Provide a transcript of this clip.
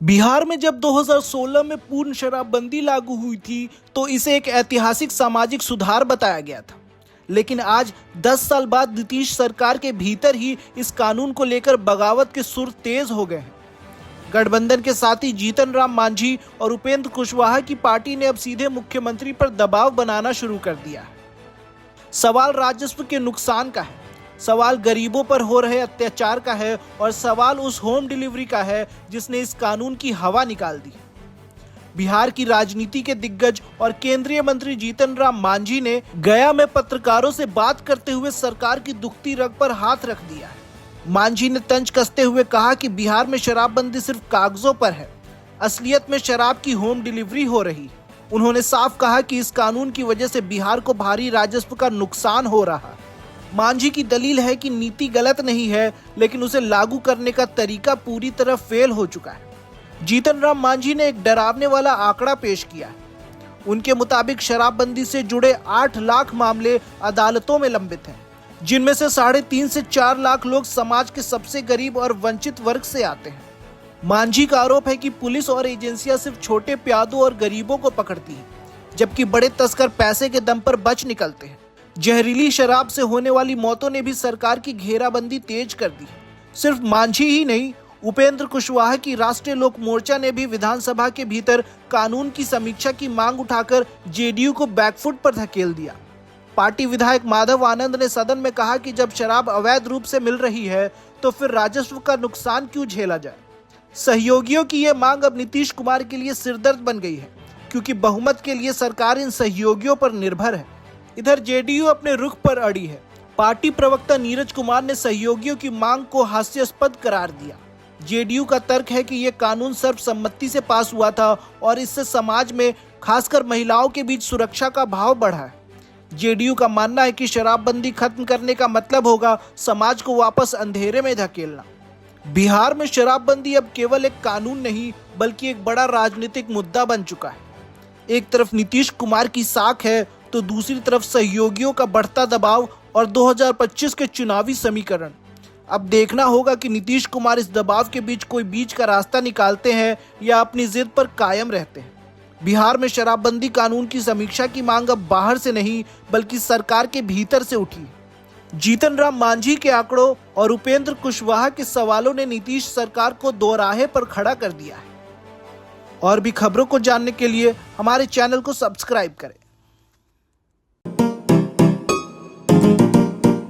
बिहार में जब 2016 में पूर्ण शराबबंदी लागू हुई थी तो इसे एक ऐतिहासिक सामाजिक सुधार बताया गया था। लेकिन आज 10 साल बाद नीतीश सरकार के भीतर ही इस कानून को लेकर बगावत के सुर तेज हो गए हैं। गठबंधन के साथी जीतन राम मांझी और उपेंद्र कुशवाहा की पार्टी ने अब सीधे मुख्यमंत्री पर दबाव बनाना शुरू कर दिया है। सवाल राजस्व के नुकसान का है, सवाल गरीबों पर हो रहे अत्याचार का है और सवाल उस होम डिलीवरी का है जिसने इस कानून की हवा निकाल दी। बिहार की राजनीति के दिग्गज और केंद्रीय मंत्री जीतन राम मांझी ने गया में पत्रकारों से बात करते हुए सरकार की दुखती रग पर हाथ रख दिया है। मांझी ने तंज कसते हुए कहा कि बिहार में शराबबंदी सिर्फ कागजों पर है, असलियत में शराब की होम डिलीवरी हो रही है। उन्होंने साफ कहा कि इस कानून की वजह से बिहार को भारी राजस्व का नुकसान हो रहा है। मांझी की दलील है कि नीति गलत नहीं है, लेकिन उसे लागू करने का तरीका पूरी तरह फेल हो चुका है। जीतन राम मांझी ने एक डरावने वाला आंकड़ा पेश किया है। उनके मुताबिक शराबबंदी से जुड़े 8 लाख मामले अदालतों में लंबित हैं, जिनमें से 3.5 से 4 लाख लोग समाज के सबसे गरीब और वंचित वर्ग से आते हैं। मांझी का आरोप है कि पुलिस और एजेंसियां सिर्फ छोटे प्यादों और गरीबों को पकड़ती हैं, जबकि बड़े तस्कर पैसे के दम पर बच निकलते हैं। जहरीली शराब से होने वाली मौतों ने भी सरकार की घेराबंदी तेज कर दी। सिर्फ मांझी ही नहीं, उपेंद्र कुशवाहा की राष्ट्रीय लोक मोर्चा ने भी विधानसभा के भीतर कानून की समीक्षा की मांग उठाकर जेडीयू को बैकफुट पर धकेल दिया। पार्टी विधायक माधव आनंद ने सदन में कहा कि जब शराब अवैध रूप से मिल रही है तो फिर राजस्व का नुकसान क्यों झेला जाए। सहयोगियों की यह मांग अब नीतीश कुमार के लिए सिरदर्द बन गई है, क्योंकि बहुमत के लिए सरकार इन सहयोगियों पर निर्भर है। इधर जेडीयू अपने रुख पर अड़ी है। पार्टी प्रवक्ता नीरज कुमार ने सहयोगियों की मांग को हास्यास्पद करार दिया। जेडीयू का तर्क है कि यह कानून सर्वसम्मति से पास हुआ था और इससे समाज में खासकर महिलाओं के बीच सुरक्षा का भाव बढ़ा है। जेडीयू का मानना है कि शराबबंदी खत्म करने का मतलब होगा समाज को वापस अंधेरे में धकेलना। बिहार में शराबबंदी अब केवल एक कानून नहीं, बल्कि एक बड़ा राजनीतिक मुद्दा बन चुका है। एक तरफ नीतीश कुमार की साख है तो दूसरी तरफ सहयोगियों का बढ़ता दबाव और 2025 के चुनावी समीकरण। अब देखना होगा कि नीतीश कुमार इस दबाव के बीच कोई बीच का रास्ता निकालते हैं या अपनी जिद पर कायम रहते हैं। बिहार में शराबबंदी कानून की समीक्षा की मांग अब बाहर से नहीं, बल्कि सरकार के भीतर से उठी है। जीतन राम मांझी के आंकड़ों और उपेंद्र कुशवाहा के सवालों ने नीतीश सरकार को दोराहे पर खड़ा कर दिया है। और भी खबरों को जानने के लिए हमारे चैनल को सब्सक्राइब करें।